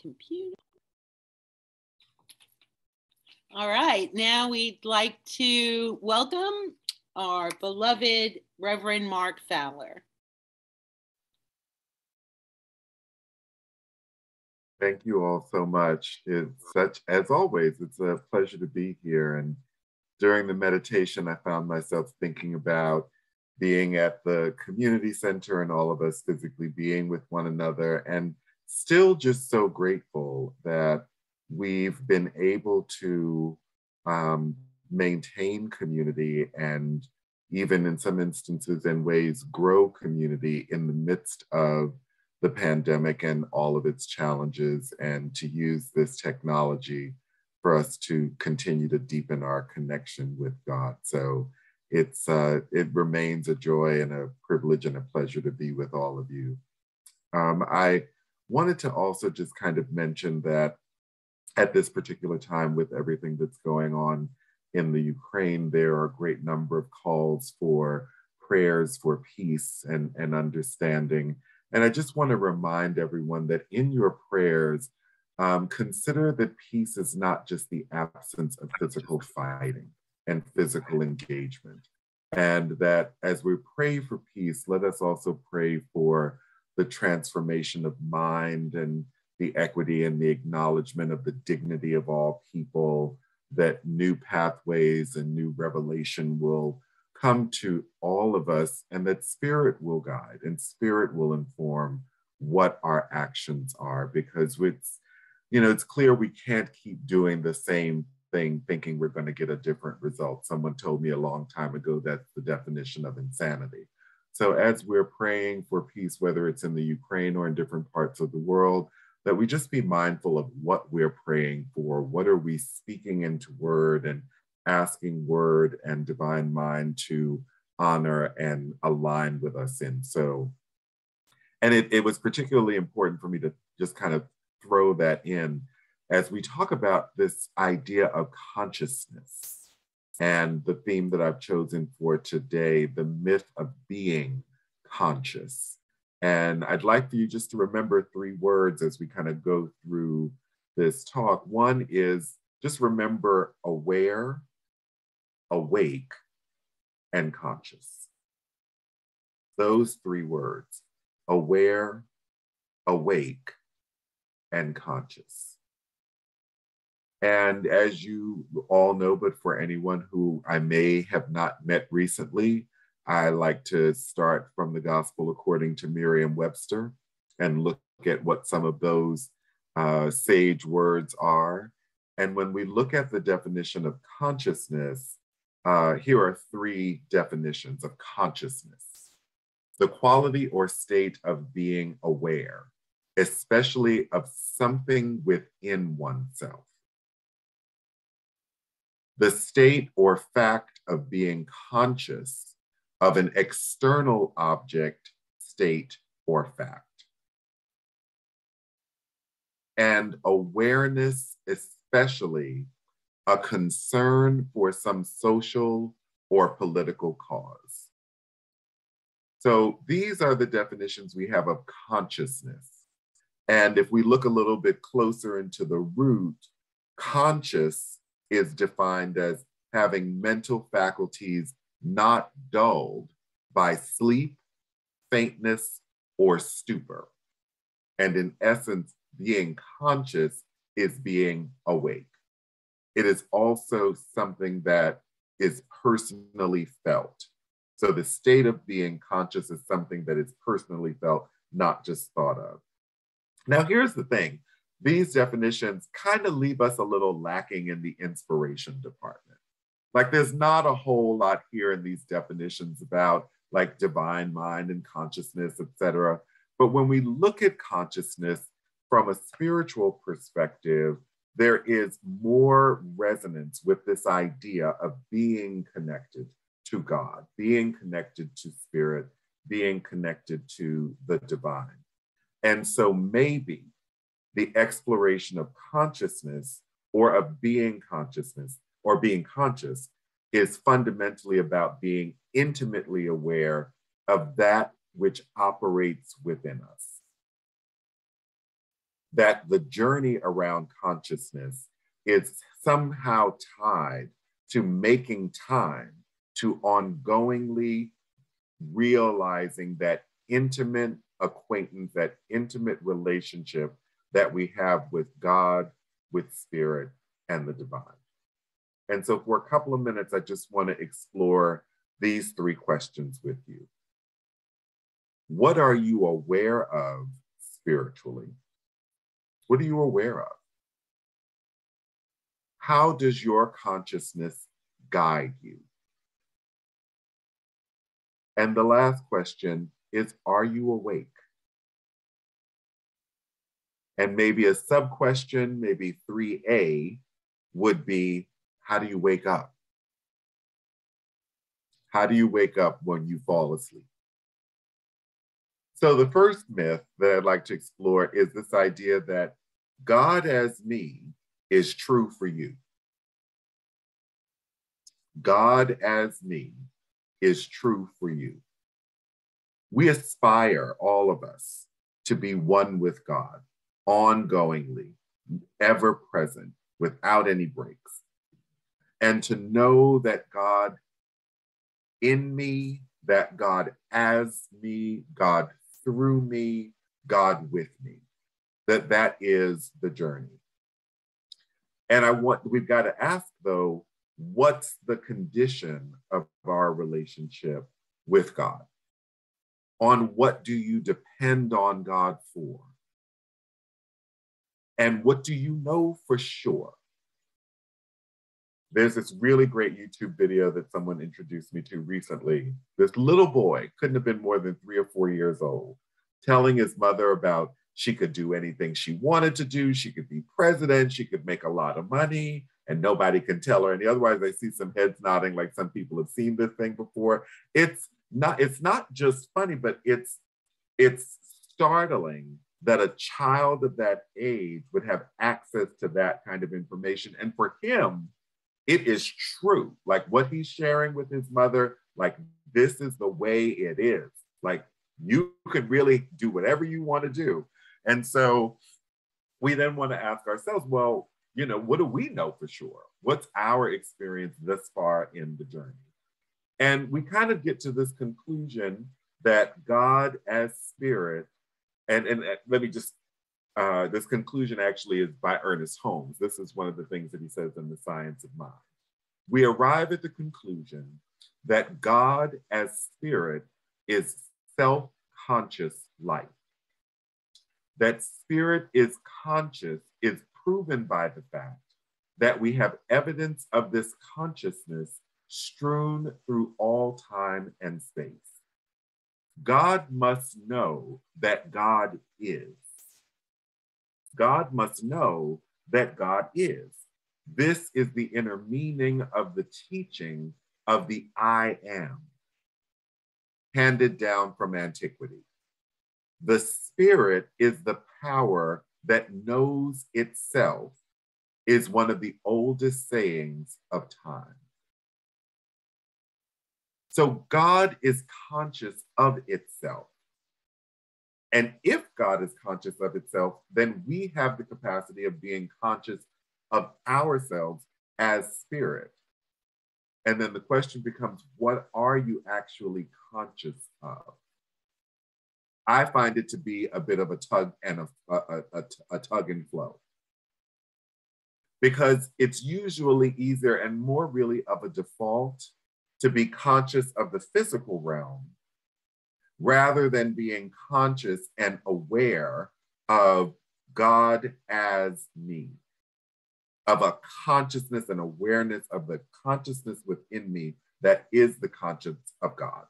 computer. All right, now we'd like to welcome our beloved Reverend Mark Fowler. Thank you all so much. As always, it's a pleasure to be here. And during the meditation, I found myself thinking about being at the community center and all of us physically being with one another, and still just so grateful that we've been able to maintain community and even in some instances and ways grow community in the midst of the pandemic and all of its challenges, and to use this technology for us to continue to deepen our connection with God. So it remains a joy and a privilege and a pleasure to be with all of you. I wanted to also just kind of mention that at this particular time, with everything that's going on in the Ukraine, there are a great number of calls for prayers for peace and understanding. And I just want to remind everyone that in your prayers, consider that peace is not just the absence of physical fighting and physical engagement. And that as we pray for peace, let us also pray for the transformation of mind and the equity and the acknowledgement of the dignity of all people, that new pathways and new revelation will come to all of us, and that spirit will guide and spirit will inform what our actions are, because it's clear we can't keep doing the same thing thinking we're going to get a different result. Someone told me a long time ago that's the definition of insanity. So as we're praying for peace, whether it's in the Ukraine or in different parts of the world, that we just be mindful of what we're praying for. What are we speaking into word and asking word and divine mind to honor and align with us in? So, and it was particularly important for me to just kind of throw that in as we talk about this idea of consciousness and the theme that I've chosen for today, the myth of being conscious. And I'd like for you just to remember three words as we kind of go through this talk. One is just remember aware, awake, and conscious. Those three words, aware, awake, and conscious. And as you all know, but for anyone who I may have not met recently, I like to start from the Gospel according to Merriam-Webster and look at what some of those sage words are. And when we look at the definition of consciousness, here are three definitions of consciousness. The quality or state of being aware, especially of something within oneself. The state or fact of being conscious of an external object, state, or fact. And awareness, especially a concern for some social or political cause. So these are the definitions we have of consciousness. And if we look a little bit closer into the root, conscious is defined as having mental faculties not dulled by sleep, faintness, or stupor. And in essence, being conscious is being awake. It is also something that is personally felt. So the state of being conscious is something that is personally felt, not just thought of. Now, here's the thing. These definitions kind of leave us a little lacking in the inspiration department. Like there's not a whole lot here in these definitions about like divine mind and consciousness, et cetera. But when we look at consciousness from a spiritual perspective, there is more resonance with this idea of being connected to God, being connected to spirit, being connected to the divine. And so maybe the exploration of consciousness or of being consciousness or being conscious is fundamentally about being intimately aware of that which operates within us. that the journey around consciousness is somehow tied to making time, to ongoingly realizing that intimate acquaintance, that intimate relationship that we have with God, with spirit, and the divine. And so for a couple of minutes, I just want to explore these three questions with you. What are you aware of spiritually? What are you aware of? How does your consciousness guide you? And the last question is, are you awake? And maybe a sub-question, maybe 3A, would be, how do you wake up? How do you wake up when you fall asleep? So the first myth that I'd like to explore is this idea that God as me is true for you. God as me is true for you. We aspire, all of us, to be one with God, ongoingly, ever present, without any breaks. And to know that God in me, that God as me, God through me, God with me, that is the journey. And we've got to ask, though, what's the condition of our relationship with God? On what do you depend on God for? And what do you know for sure? There's this really great YouTube video that someone introduced me to recently. This little boy, couldn't have been more than 3 or 4 years old, telling his mother about she could do anything she wanted to do. She could be president. She could make a lot of money and nobody can tell her any otherwise. I see some heads nodding like some people have seen this thing before. It's not just funny, but it's startling that a child of that age would have access to that kind of information. And for him, it is true. Like what he's sharing with his mother, like this is the way it is. Like you could really do whatever you want to do. And so we then want to ask ourselves, well, what do we know for sure? What's our experience thus far in the journey? And we kind of get to this conclusion that God as spirit, and let me just, this conclusion actually is by Ernest Holmes. This is one of the things that he says in The Science of Mind. We arrive at the conclusion that God as spirit is self-conscious life. That spirit is conscious is proven by the fact that we have evidence of this consciousness strewn through all time and space. God must know that God is. God must know that God is. This is the inner meaning of the teaching of the I am, handed down from antiquity. The spirit is the power that knows itself, is one of the oldest sayings of time. So God is conscious of itself. And if God is conscious of itself, then we have the capacity of being conscious of ourselves as spirit. And then the question becomes, what are you actually conscious of? I find it to be a bit of a tug and a tug and flow. Because it's usually easier and more really of a default to be conscious of the physical realm rather than being conscious and aware of God as me, of a consciousness and awareness of the consciousness within me that is the conscience of God.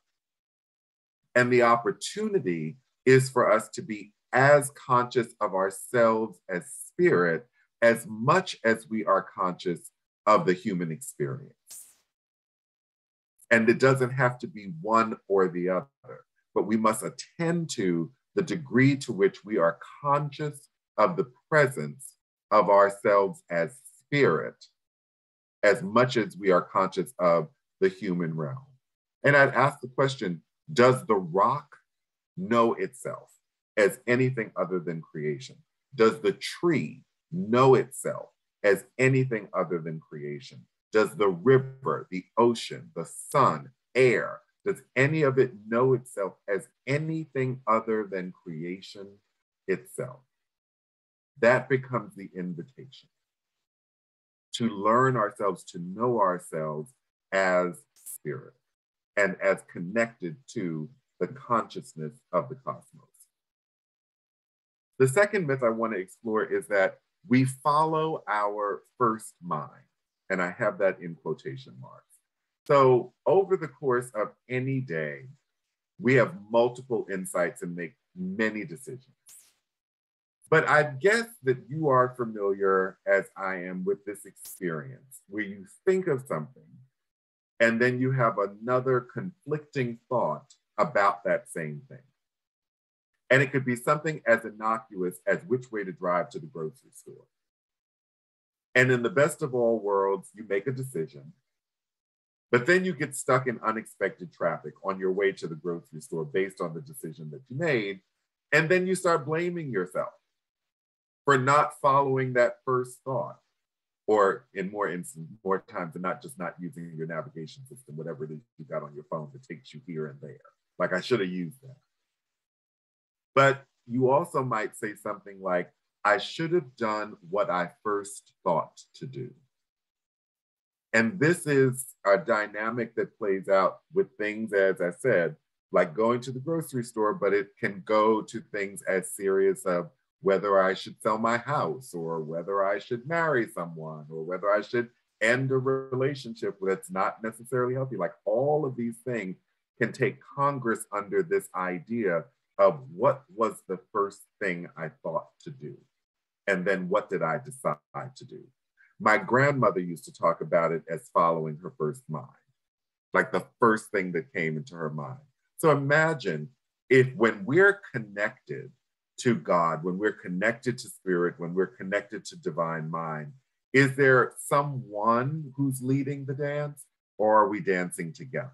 And the opportunity is for us to be as conscious of ourselves as spirit as much as we are conscious of the human experience. And it doesn't have to be one or the other, but we must attend to the degree to which we are conscious of the presence of ourselves as spirit, as much as we are conscious of the human realm. And I'd ask the question, does the rock know itself as anything other than creation? Does the tree know itself as anything other than creation? Does the river, the ocean, the sun, air, does any of it know itself as anything other than creation itself? That becomes the invitation to learn ourselves, to know ourselves as spirit and as connected to the consciousness of the cosmos. The second myth I want to explore is that we follow our first mind, and I have that in quotation marks. So over the course of any day, we have multiple insights and make many decisions. But I guess that you are familiar, as I am, with this experience where you think of something and then you have another conflicting thought about that same thing. And it could be something as innocuous as which way to drive to the grocery store. And in the best of all worlds, you make a decision, but then you get stuck in unexpected traffic on your way to the grocery store based on the decision that you made. And then you start blaming yourself for not following that first thought, or in more times than not, just not using your navigation system, whatever it is you got on your phone that takes you here and there. Like, I should have used that. But you also might say something like, I should have done what I first thought to do. And this is a dynamic that plays out with things, as I said, like going to the grocery store, but it can go to things as serious of whether I should sell my house, or whether I should marry someone, or whether I should end a relationship that's not necessarily healthy. Like, all of these things can take Congress under this idea of what was the first thing I thought to do? And then what did I decide to do? My grandmother used to talk about it as following her first mind, like the first thing that came into her mind. So imagine if, when we're connected to God, when we're connected to spirit, when we're connected to divine mind, is there someone who's leading the dance, or are we dancing together?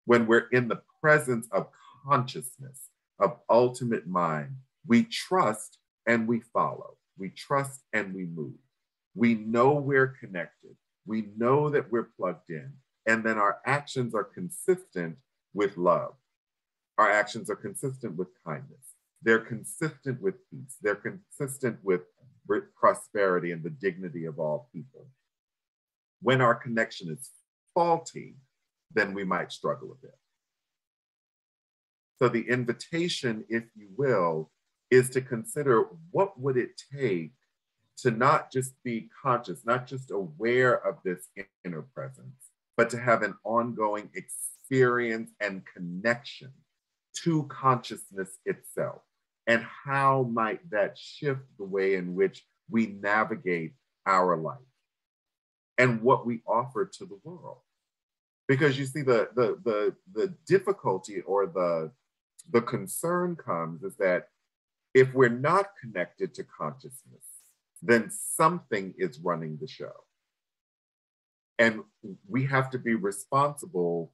When we're in the presence of consciousness, of ultimate mind, we trust and we follow. We trust and we move. We know we're connected. We know that we're plugged in. And then our actions are consistent with love. Our actions are consistent with kindness. They're consistent with peace. They're consistent with prosperity and the dignity of all people. When our connection is faulty, then we might struggle a bit. So the invitation, if you will, is to consider, what would it take to not just be conscious, not just aware of this inner presence, but to have an ongoing experience and connection to consciousness itself? And how might that shift the way in which we navigate our life and what we offer to the world? Because you see, the difficulty, or the concern comes, is that if we're not connected to consciousness, then something is running the show. And we have to be responsible,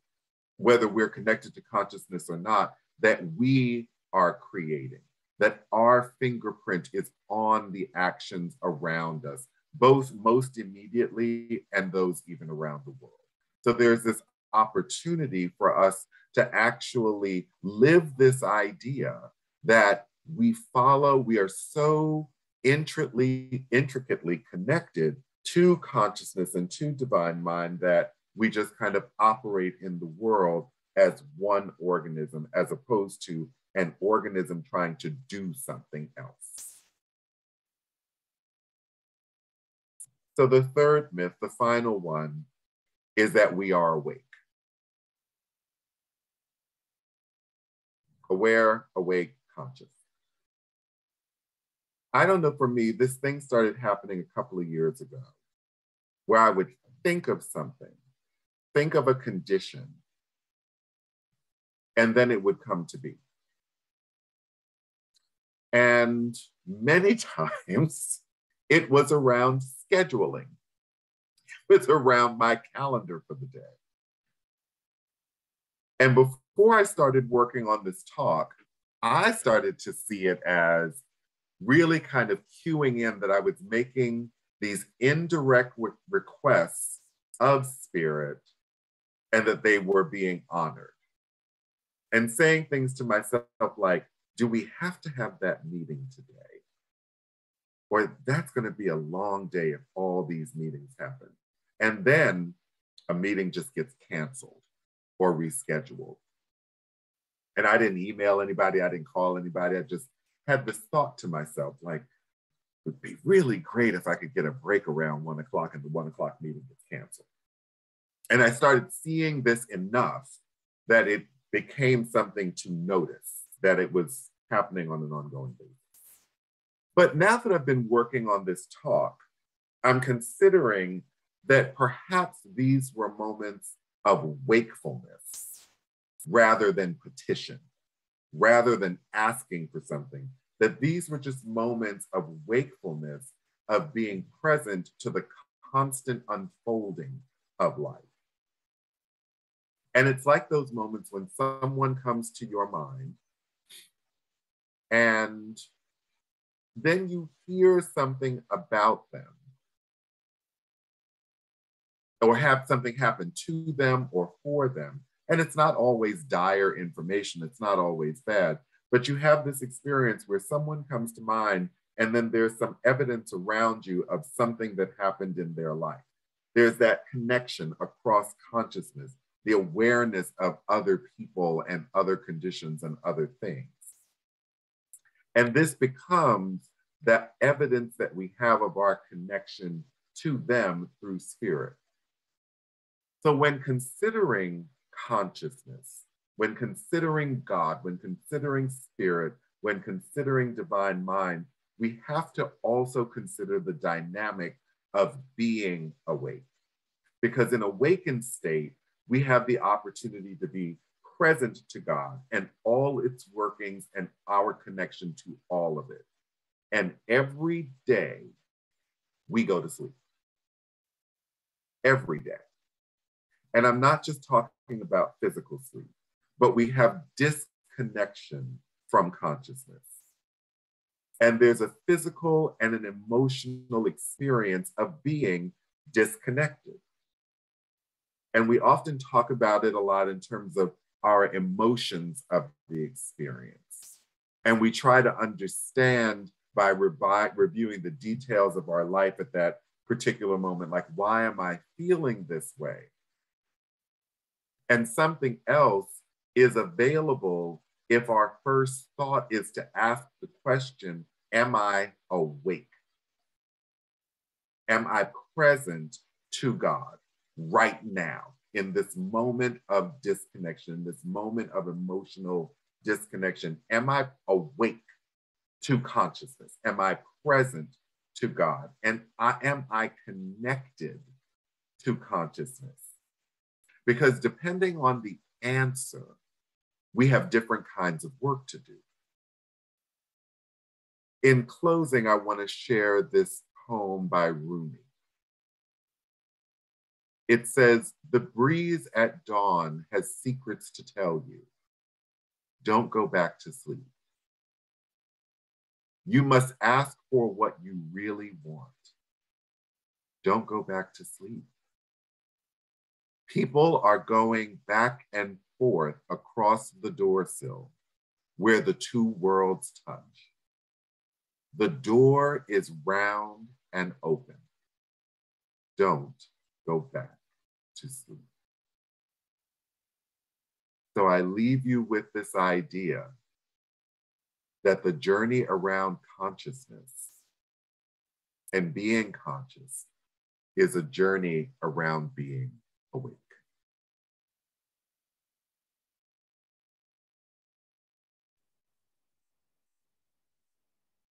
whether we're connected to consciousness or not, that we are creating, that our fingerprint is on the actions around us, both most immediately and those even around the world. So there's this opportunity for us to actually live this idea that we follow, we are so intricately connected to consciousness and to divine mind that we just kind of operate in the world as one organism, as opposed to an organism trying to do something else. So the third myth, the final one, is that we are awake. Aware, awake, conscious. I don't know, for me, this thing started happening a couple of years ago, where I would think of something, think of a condition, and then it would come to be. And many times it was around scheduling. It was around my calendar for the day. And before I started working on this talk, I started to see it as, really kind of cueing in that I was making these indirect requests of spirit and that they were being honored. And saying things to myself like, do we have to have that meeting today? Or that's going to be a long day if all these meetings happen. And then a meeting just gets canceled or rescheduled. And I didn't email anybody, I didn't call anybody. I just had this thought to myself, like, it would be really great if I could get a break around 1 o'clock and the 1 o'clock meeting gets canceled. And I started seeing this enough that it became something to notice, that it was happening on an ongoing basis. But now that I've been working on this talk, I'm considering that perhaps these were moments of wakefulness rather than petition, rather than asking for something, that these were just moments of wakefulness, of being present to the constant unfolding of life. And it's like those moments when someone comes to your mind and then you hear something about them or have something happen to them or for them. And it's not always dire information, it's not always bad, but you have this experience where someone comes to mind and then there's some evidence around you of something that happened in their life. There's that connection across consciousness, the awareness of other people and other conditions and other things. And this becomes that evidence that we have of our connection to them through spirit. So when considering consciousness, when considering God, when considering spirit, when considering divine mind, we have to also consider the dynamic of being awake. Because in awakened state, we have the opportunity to be present to God and all its workings and our connection to all of it. And every day we go to sleep. Every day. And I'm not just talking about physical sleep, but we have disconnection from consciousness. And there's a physical and an emotional experience of being disconnected. And we often talk about it a lot in terms of our emotions of the experience. And we try to understand by reviewing the details of our life at that particular moment, like, why am I feeling this way? And something else is available if our first thought is to ask the question, am I awake? Am I present to God right now in this moment of disconnection, this moment of emotional disconnection? Am I awake to consciousness? Am I present to God? And am I connected to consciousness? Because depending on the answer, we have different kinds of work to do. In closing, I want to share this poem by Rumi. It says, "The breeze at dawn has secrets to tell you. Don't go back to sleep. You must ask for what you really want. Don't go back to sleep. People are going back and forth across the doorsill where the two worlds touch. The door is round and open. Don't go back to sleep." So I leave you with this idea that the journey around consciousness and being conscious is a journey around being awake.